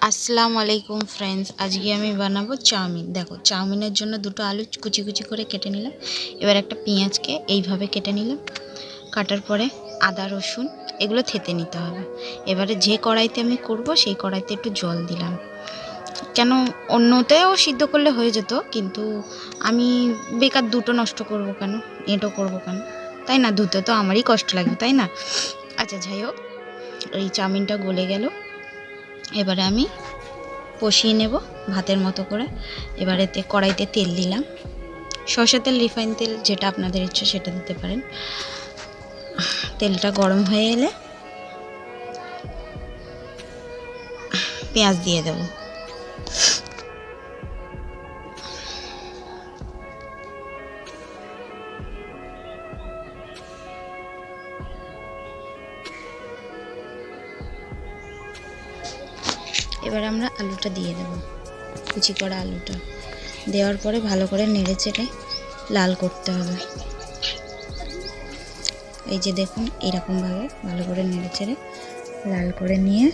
আসসালামু আলাইকুম ফ্রেন্ডস, আজকে আমি বানাবো চাউমিন। দেখো, চাউমিনের জন্য দুটো আলু কুচি কুচি করে কেটে নিলাম। এবার একটা পেঁয়াজকে এইভাবে কেটে নিলাম। কাটার পরে আদা রসুন এগুলো থেতে নিতে হবে। এবারে যে কড়াইতে আমি করব সেই কড়াইতে একটু জল দিলাম। কেন, অন্যতেও সিদ্ধ করলে হয়ে যেত, কিন্তু আমি বেকার দুটো নষ্ট করব কেন, এঁটো করব কেন, তাই না? ধুতে তো আমারই কষ্ট লাগবে, তাই না? আচ্ছা, যাই হোক, এই চাউমিনটা গলে গেল। এবারে আমি কষিয়ে নেব ভাতের মতো করে। এবার এতে কড়াইতে তেল দিলাম, সরষের তেল, রিফাইন তেল, যেটা আপনাদের ইচ্ছে সেটা দিতে পারেন। তেলটা গরম হয়ে এলে পেঁয়াজ দিয়ে দেব। এবার আমরা আলুটা দিয়ে দেব, কুচি করা আলুটা দেওয়ার পরে ভালো করে নেড়ে চেড়ে লাল করতে হবে। এই যে দেখুন, এরকমভাবে ভালো করে নেড়ে চেড়ে লাল করে নিয়ে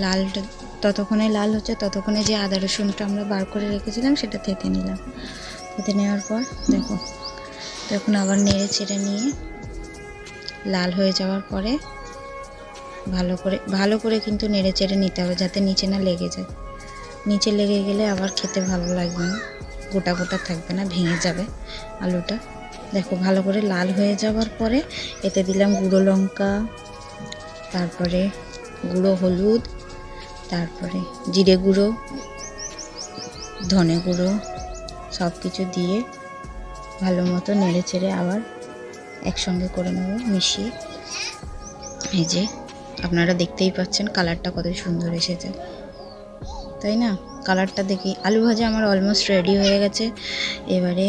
লালটা ততক্ষণে লাল হচ্ছে, ততক্ষণে যে আদা রসুনটা আমরা বার করে রেখেছিলাম সেটা থেতে নিলাম। থেতে নেওয়ার পর দেখুন আবার নেড়ে চেড়ে নিয়ে লাল হয়ে যাওয়ার পরে ভালো করে কিন্তু নেড়ে চেড়ে নিতে হবে, যাতে নিচে না লেগে যায়। নিচে লেগে গেলে আবার খেতে ভালো লাগবে না, গোটা গোটা থাকবে না, ভেঙে যাবে আলুটা। দেখো, ভালো করে লাল হয়ে যাওয়ার পরে এতে দিলাম গুঁড়ো লঙ্কা, তারপরে গুঁড়ো হলুদ, তারপরে জিরে গুঁড়ো, ধনে গুঁড়ো, সব কিছু দিয়ে ভালো মতো নেড়ে চেড়ে আবার একসঙ্গে করে নেব মিশিয়ে। এই যে আপনারা দেখতেই পাচ্ছেন কালারটা কত সুন্দর এসেছে, তাই না? কালারটা দেখি আলু ভাজা আমার অলমোস্ট রেডি হয়ে গেছে। এবারে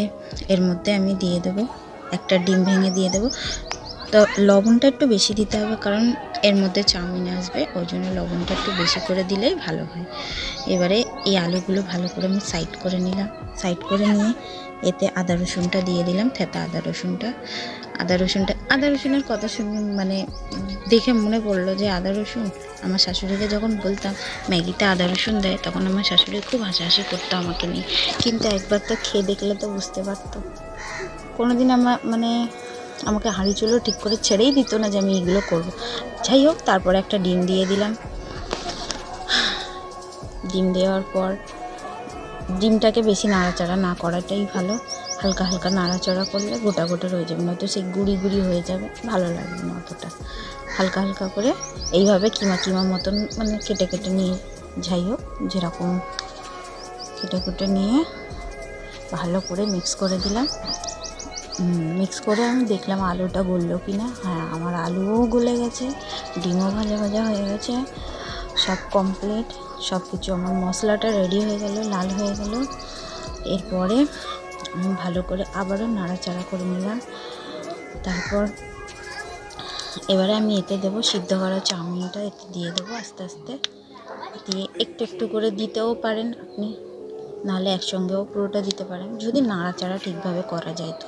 এর মধ্যে আমি দিয়ে দেব একটা ডিম ভেঙে দিয়ে দেব। তো লবণটা একটু বেশি দিতে হবে, কারণ এর মধ্যে চাউমিন আসবে, ওই জন্য লবণটা একটু বেশি করে দিলেই ভালো হয়। এবারে এই আলুগুলো ভালো করে আমি সাইড করে নিলাম। সাইড করে নিয়ে এতে আদা রসুনটা দিয়ে দিলাম, থেতা আদা রসুনের কথা মানে দেখে মনে পড়লো যে আদা রসুন, আমার শাশুড়িকে যখন বলতাম ম্যাগিতে আদা রসুন দেয়, তখন আমার শাশুড়ি খুব হাসাহাসি করতো আমাকে নিয়ে। কিন্তু একবার তো খেয়ে দেখলে তো বুঝতে পারতো। কোনোদিন আমাকে হাঁড়ি চুলো ঠিক করে ছেড়েই দিত না যে আমি এগুলো করব। যাই হোক, তারপরে একটা ডিম দিয়ে দিলাম। ডিম দেওয়ার পর ডিমটাকে বেশি নাড়াচাড়া না করাটাই ভালো। হালকা হালকা নাড়াচাড়া করলে গোটা গোটা রয়ে যাবে, নয়তো সেই গুঁড়ি গুঁড়ি হয়ে যাবে, ভালো লাগবে না অতটা। হালকা হালকা করে এইভাবে কিমা কিমা মতন কেটে কেটে নিয়ে, যাই হোক যেরকম কেটে কেটে নিয়ে ভালো করে মিক্স করে দিলাম। মিক্স করে আমি দেখলাম আলুটা গললো কি না। হ্যাঁ, আমার আলুও গলে গেছে, ডিমও ভাজা ভাজা হয়ে গেছে, সব কমপ্লিট। সব কিছু আমার মশলাটা রেডি হয়ে গেল, লাল হয়ে গেল। এরপরে আমি ভালো করে আবারও নাড়াচাড়া করে নিলাম। তারপর এবারে আমি এতে দেবো সিদ্ধ করা চাউমিনটা, এতে দিয়ে দেবো আস্তে আস্তে দিয়ে একটু একটু করে দিতেও পারেন আপনি, নাহলে একসঙ্গেও পুরোটা দিতে পারেন, যদি নাড়াচাড়া ঠিকভাবে করা যায়। তো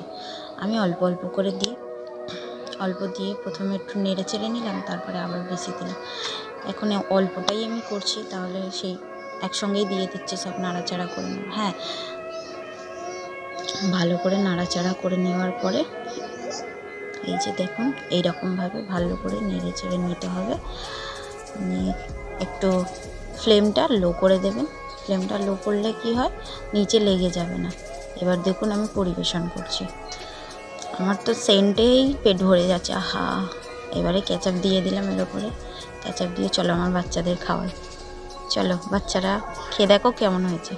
আমি অল্প অল্প করে অল্প দিয়ে প্রথমে একটু নেড়ে চেড়ে নিলাম, তারপরে আবার বেশি দিলাম। এখন অল্পটাই আমি করছি, তাহলে সেই একসঙ্গেই দিয়ে দিচ্ছি, সব নাড়াচাড়া করে নেব। হ্যাঁ, ভালো করে নাড়াচাড়া করে নেওয়ার পরে এই যে দেখুন, এইরকমভাবে ভালো করে নেড়ে চেড়ে নিতে হবে। নিয়ে একটু ফ্লেমটা লো করে দেবেন। ফ্লেমটা লো করলে কি হয়, নিচে লেগে যাবে না। এবার দেখুন আমি পরিবেশন করছি, আমার তো সেন্টেই পেট ভরে যাচ্ছে। আহা, এবারে কেচাপ দিয়ে দিলাম এর ওপরে। কেচাপ দিয়ে চলো আমার বাচ্চাদের খাওয়াই। চলো বাচ্চারা খেয়ে দেখো কেমন হয়েছে।